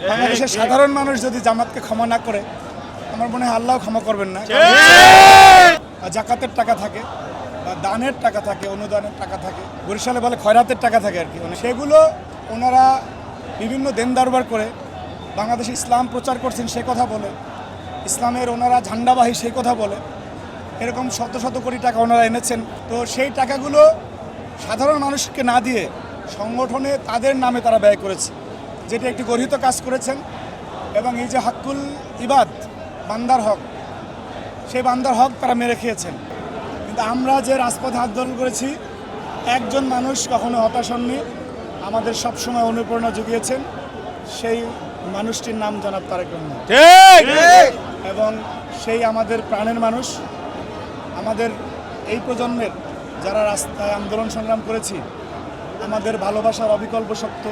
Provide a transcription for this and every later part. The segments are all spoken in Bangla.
বাংলাদেশের সাধারণ মানুষ যদি জামাতকে ক্ষমা না করে, আমার মনে হয় আল্লাহ ক্ষমা করবেন না। জাকাতের টাকা থাকে বা দানের টাকা থাকে, অনুদানের টাকা থাকে, বরিশালে বলে খয়রাতের টাকা থাকে আর কি, মানে সেগুলো ওনারা বিভিন্ন দেন দরবার করে বাংলাদেশে ইসলাম প্রচার করছেন সে কথা বলে, ইসলামের ওনারা ঝান্ডাবাহী সেই কথা বলে, এরকম শত শত কোটি টাকা ওনারা এনেছেন। তো সেই টাকাগুলো সাধারণ মানুষকে না দিয়ে সংগঠনে তাদের নামে তারা ব্যয় করেছে, যেটা একটি গর্হিত কাজ করেছেন। এবং এই যে হাক্কুল ইবাদ, বান্দার হক, সেই বান্দার হক তারা মেরে খেয়েছেন। কিন্তু আমরা যে রাজপথে আন্দোলন করেছি, একজন মানুষ কখনো হতাশ হননি, আমাদের সবসময় অনুপ্রেরণা জুগিয়েছেন, সেই মানুষটির নাম জনাব তারেক রহমান। এবং সেই আমাদের প্রাণের মানুষ, আমাদের এই প্রজন্মের যারা রাস্তায় আন্দোলন সংগ্রাম করেছি, আমাদের ভালোবাসার অবিকল্প শক্ত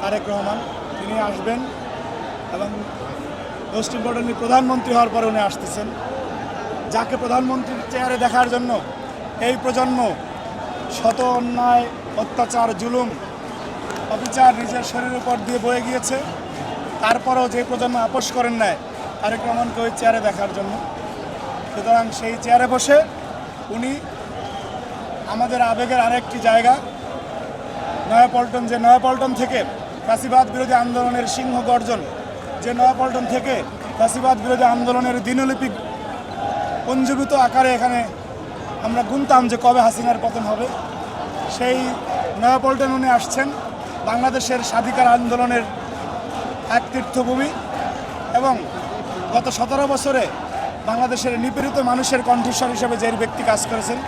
তারেক রহমান। তিনি আসবেন এবং মোস্ট ইম্পর্টেন্টলি প্রধানমন্ত্রী হওয়ার পরে উনি আসতেছেন, যাকে প্রধানমন্ত্রীর চেয়ারে দেখার জন্য এই প্রজন্ম শত অন্যায়, অত্যাচার, জুলুম, অবিচার নিজের শরীরের উপর দিয়ে বয়ে গিয়েছে। তারপরেও যে প্রজন্ম আপোষ করেন নাই তারেক রহমানকে ওই চেয়ারে দেখার জন্য। সুতরাং সেই চেয়ারে বসে উনি আমাদের আবেগের আরেকটি জায়গা নয়াপল্টন, যে নয়াপল্টন থেকে ফ্যাসিবাদ বিরোধী আন্দোলনের সিংহ গর্জন, যে নয়াপল্টন থেকে ফ্যাসিবাদ বিরোধী আন্দোলনের দিনলিপি পঞ্জীভূত আকারে এখানে আমরা গুনতাম যে কবে হাসিনার পতন হবে, সেই নয়াপল্টন উনি আসছেন। বাংলাদেশের স্বাধিকার আন্দোলনের এক তীর্থভূমি এবং গত 17 বছরে বাংলাদেশের নিপীড়িত মানুষের কণ্ঠস্বর হিসেবে যে ব্যক্তি কাজ করেছেন,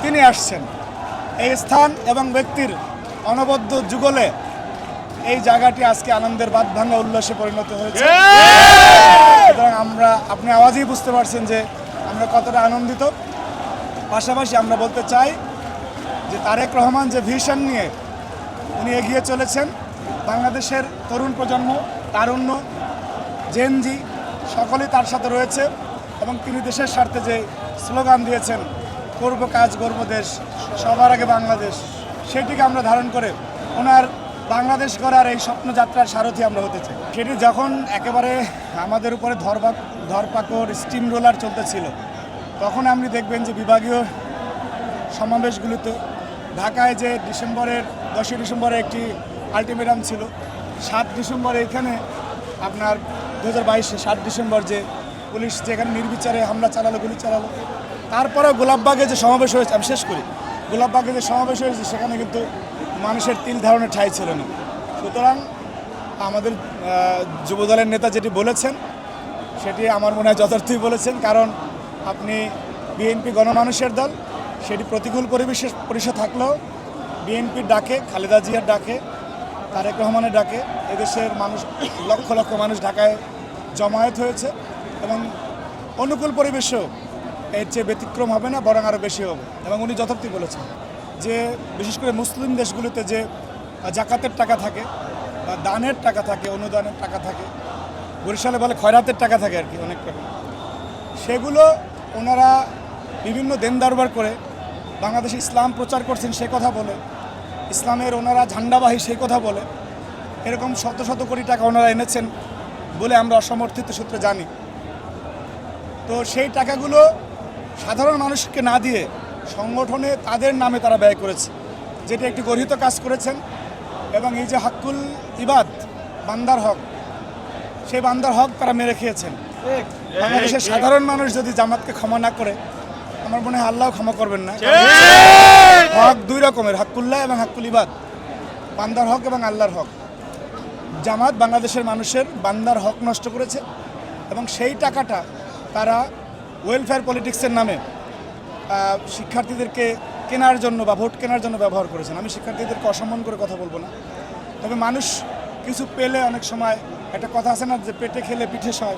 তিনি আসছেন। এই স্থান এবং ব্যক্তির অনবদ্য যুগলে এই জায়গাটি আজকে আনন্দের বাঁধ ভাঙা উল্লাসে পরিণত হয়েছে। সুতরাং আপনি আওয়াজেই বুঝতে পারছেন যে আমরা কতটা আনন্দিত। পাশাপাশি আমরা বলতে চাই যে তারেক রহমান যে ভিশন নিয়ে উনি এগিয়ে চলেছেন, বাংলাদেশের তরুণ প্রজন্ম, তারুণ্য, জেনজি সকলেই তার সাথে রয়েছে। এবং তিনি দেশের স্বার্থে যে স্লোগান দিয়েছেন, করব কাজ গর্ব দেশ, সবার আগে বাংলাদেশ, সেটিকে আমরা ধারণ করে ওনার বাংলাদেশ গড়ার এই স্বপ্নযাত্রার সারথি আমরা হতে চাই। সেটি যখন একেবারে আমাদের উপরে ধরপাকড়, স্টিম রোলার চলতেছিল, তখন আপনি দেখবেন যে বিভাগীয় সমাবেশগুলোতে ঢাকায় যে 10ই ডিসেম্বরে একটি আলটিমেটাম ছিল, 7 ডিসেম্বর এখানে আপনার 2022 7 ডিসেম্বর যে পুলিশ যেখানে নির্বিচারে হামলা চালালো, গুলি চালালো, তারপরেও গোলাপবাগে যে সমাবেশ হয়েছে, আমি শেষ করি, গোলাপবাগে যে সমাবেশ হয়েছে সেখানে কিন্তু মানুষের তিল ধারণের ঠাঁই ছিল না। সুতরাং আমাদের যুবদলের নেতা যেটি বলেছেন সেটি আমার মনে হয় যথার্থই বলেছেন। কারণ আপনি বিএনপি গণমানুষের দল, সেটি প্রতিকূল পরিবেশে থাকলেও বিএনপির ডাকে, খালেদা জিয়ার ডাকে, তারেক রহমানের ডাকে এদেশের মানুষ, লক্ষ লক্ষ মানুষ ঢাকায় জমায়েত হয়েছে এবং অনুকূল পরিবেশেও এর চেয়ে ব্যতিক্রম হবে না, বরং আরও বেশি হবে। এবং উনি যথার্থই বলেছেন যে বিশেষ করে মুসলিম দেশগুলোতে যে জাকাতের টাকা থাকে বা দানের টাকা থাকে, অনুদানের টাকা থাকে, বরিশালে বলে খয়রাতের টাকা থাকে আর কি, অনেক টাকা, সেগুলো ওনারা বিভিন্ন দেন দরবার করে বাংলাদেশে ইসলাম প্রচার করছেন সে কথা বলে, ইসলামের ওনারা ঝান্ডাবাহী সেই কথা বলে, এরকম শত শত কোটি টাকা ওনারা এনেছেন বলে আমরা অসমর্থিত সূত্রে জানি। তো সেই টাকাগুলো সাধারণ মানুষকে না দিয়ে সংগঠনে তাদের নামে তারা ব্যয় করেছে, যেটা একটি গর্হিত কাজ করেছেন। এবং এই যে হাক্কুল ইবাদ, বান্দার হক, সেই বান্দার হক তারা মেরে খেয়েছেন। বাংলাদেশের সাধারণ মানুষ যদি জামাতকে ক্ষমা না করে, আমার মনে হয় আল্লাহ ক্ষমা করবেন না। হক দুই রকমের, হাক্কুল্লাহ এবং হাক্কুল ইবাদ, বান্দার হক এবং আল্লাহর হক। জামাত বাংলাদেশের মানুষের বান্দার হক নষ্ট করেছে এবং সেই টাকাটা তারা ওয়েলফেয়ার পলিটিক্সের নামে শিক্ষার্থীদেরকে কেনার জন্য বা ভোট কেনার জন্য ব্যবহার করেছেন। আমি শিক্ষার্থীদেরকে অসম্মান করে কথা বলবো না, তবে মানুষ কিছু পেলে অনেক সময় একটা কথা আছে না যে পেটে খেলে পিঠে সয়,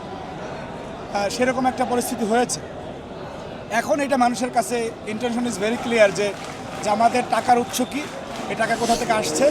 সেরকম একটা পরিস্থিতি হয়েছে। এখন এটা মানুষের কাছে ইন্টেনশন ইজ ভেরি ক্লিয়ার যে জামাতের টাকার উৎস কী, এই টাকা কোথা থেকে আসছে।